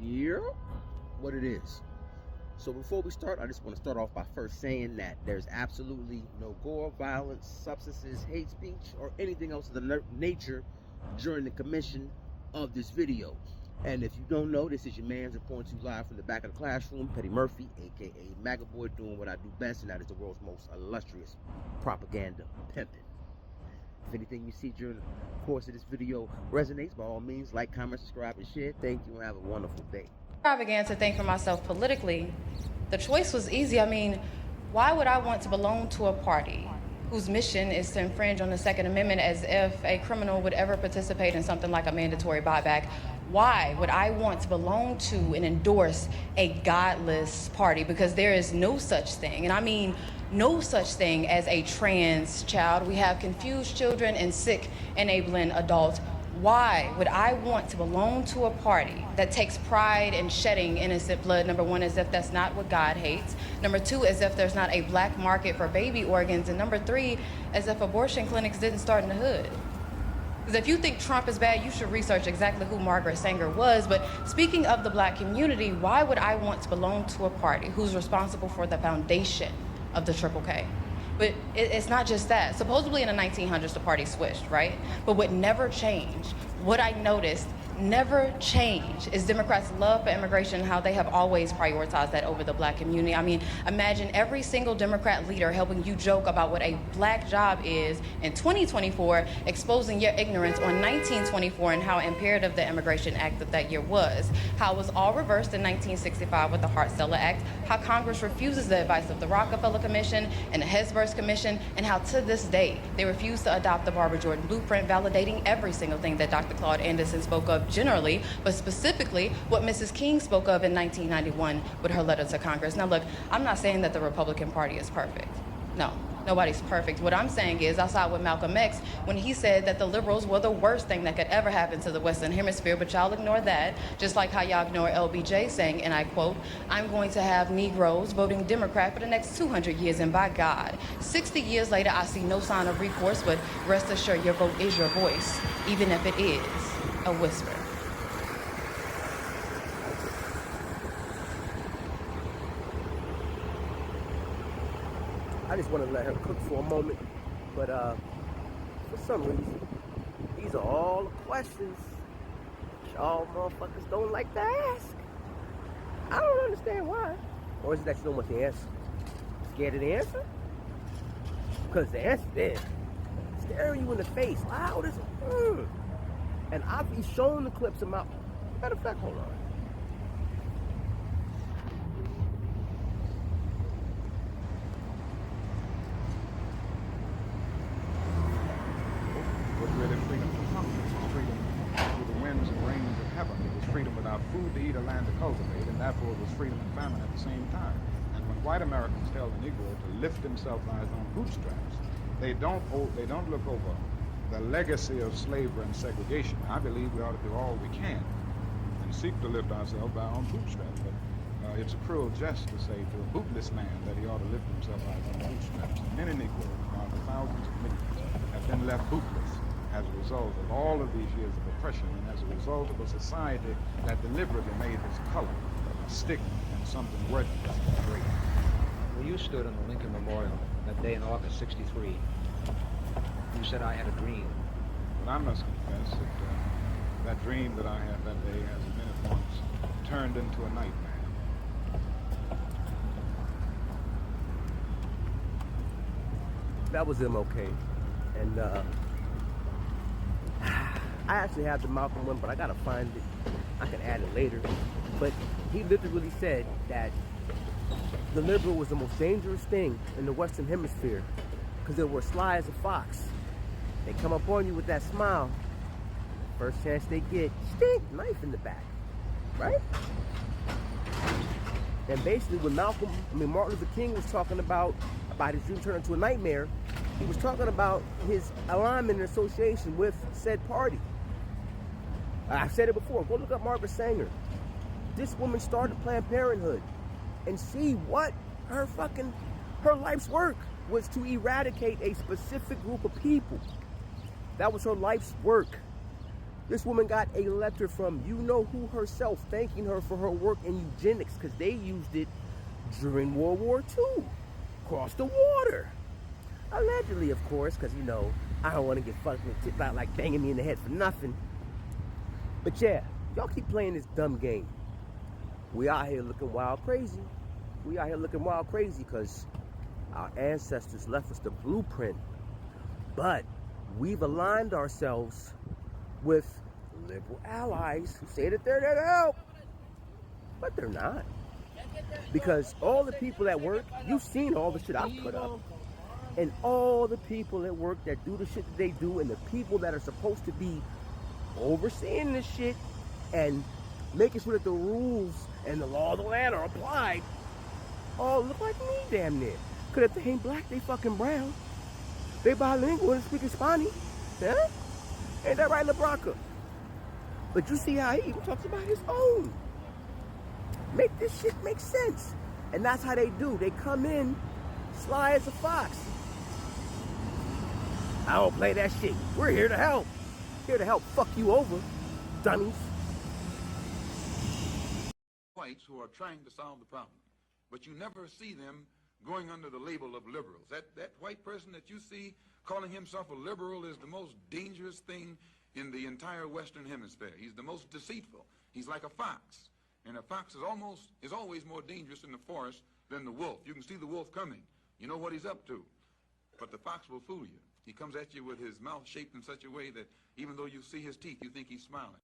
Yeah, what it is. So before we start, I just want to start off by first saying that there's absolutely no gore, violence, substances, hate speech, or anything else of the nature during the commission of this video. And if you don't know, this is your man's reporting to you live from the back of the classroom, Petty Murphy, aka MAGA Boy, doing what I do best, and that is the world's most illustrious propaganda pimping. If anything you see during the course of this video resonates, by all means, like, comment, subscribe, and share. Thank you, and have a wonderful day. I began to think for myself politically, the choice was easy. I mean, why would I want to belong to a party whose mission is to infringe on the Second Amendment, as if a criminal would ever participate in something like a mandatory buyback? Why would I want to belong to and endorse a godless party? Because there is no such thing, and I mean no such thing as a trans child. We have confused children and sick enabling adults. Why would I want to belong to a party that takes pride in shedding innocent blood? Number one, as if that's not what God hates. Number two, as if there's not a black market for baby organs. And number three, as if abortion clinics didn't start in the hood. Because if you think Trump is bad, you should research exactly who Margaret Sanger was. But speaking of the black community, why would I want to belong to a party who's responsible for the foundation of the Triple K? But it's not just that. Supposedly in the 1900s, the party switched, right? But what never changed, what I noticed never changed, is Democrats' love for immigration, how they have always prioritized that over the black community. I mean, imagine every single Democrat leader helping you joke about what a black job is in 2024, exposing your ignorance on 1924 and how imperative the Immigration Act of that year was, how it was all reversed in 1965 with the Hart-Celler Act, how Congress refuses the advice of the Rockefeller Commission and the Hesburgh Commission, and how to this day they refuse to adopt the Barbara Jordan Blueprint, validating every single thing that Dr. Claude Anderson spoke of generally, but specifically what Mrs. King spoke of in 1991 with her letter to Congress. Now look, I'm not saying that the Republican Party is perfect. No, nobody's perfect. What I'm saying is I side with Malcolm X when he said that the liberals were the worst thing that could ever happen to the Western Hemisphere, but y'all ignore that, just like how y'all ignore LBJ saying, and I quote, "I'm going to have Negroes voting Democrat for the next 200 years, and by God, 60 years later, I see no sign of recourse, but rest assured your vote is your voice, even if it is a whisper." I just want to let her cook for a moment, but for some reason, these are all the questions y'all motherfuckers don't like to ask. I don't understand why. Or is it that you don't want the answer? Scared of the answer? Because the answer's there, staring you in the face, loud as and I've been showing the clips of my. Matter of fact, hold on. Freedom without food to eat or land to cultivate, and therefore it was freedom and famine at the same time. And when white Americans tell the Negro to lift himself by his own bootstraps, they don't look over the legacy of slavery and segregation. I believe we ought to do all we can and seek to lift ourselves by our own bootstraps. But it's a cruel jest to say to a bootless man that he ought to lift himself by his own bootstraps. Many Negroes, the thousands of millions, have been left bootless as a result of all of these years of oppression, and as a result of a society that deliberately made this color a stigma and something worthless and great. When you stood on the Lincoln Memorial that day in August '63, you said, "I had a dream." But I must confess that that dream that I had that day has been at once turned into a nightmare. That was MLK, and I actually have the Malcolm one, but I gotta find it. I can add it later. But he literally said that the liberal was the most dangerous thing in the Western Hemisphere because they were sly as a fox. They come up on you with that smile. First chance they get, stink, knife in the back, right? And basically when Martin Luther King was talking about his dream turning into a nightmare, he was talking about his alignment and association with said party. I've said it before, go look up Margaret Sanger. This woman started Planned Parenthood and see what her life's work was, to eradicate a specific group of people. That was her life's work. This woman got a letter from you-know-who herself thanking her for her work in eugenics because they used it during World War II. Across the water. Allegedly, of course, because, you know, I don't want to get fucked with tip out like banging me in the head for nothing. But yeah, y'all keep playing this dumb game. We out here looking wild crazy. We out here looking wild crazy because our ancestors left us the blueprint. But we've aligned ourselves with liberal allies who say that they're there to help. But they're not. Because all the people at work, you've seen all the shit I've put up. And all the people at work that do the shit that they do, and the people that are supposed to be overseeing this shit and making sure that the rules and the law of the land are applied, all look like me damn near. Because if they ain't black, they fucking brown. They bilingual and speak Spanish. Huh? Ain't that right, LeBronca? But you see how he even talks about his own. Make this shit make sense. And that's how they do. They come in sly as a fox. I don't play that shit. We're here to help. Here to help fuck you over, dummies. Whites who are trying to solve the problem, but you never see them going under the label of liberals. That white person that you see calling himself a liberal is the most dangerous thing in the entire Western Hemisphere. He's the most deceitful. He's like a fox, and a fox is always more dangerous in the forest than the wolf. You can see the wolf coming. You know what he's up to, but the fox will fool you. He comes at you with his mouth shaped in such a way that even though you see his teeth, you think he's smiling.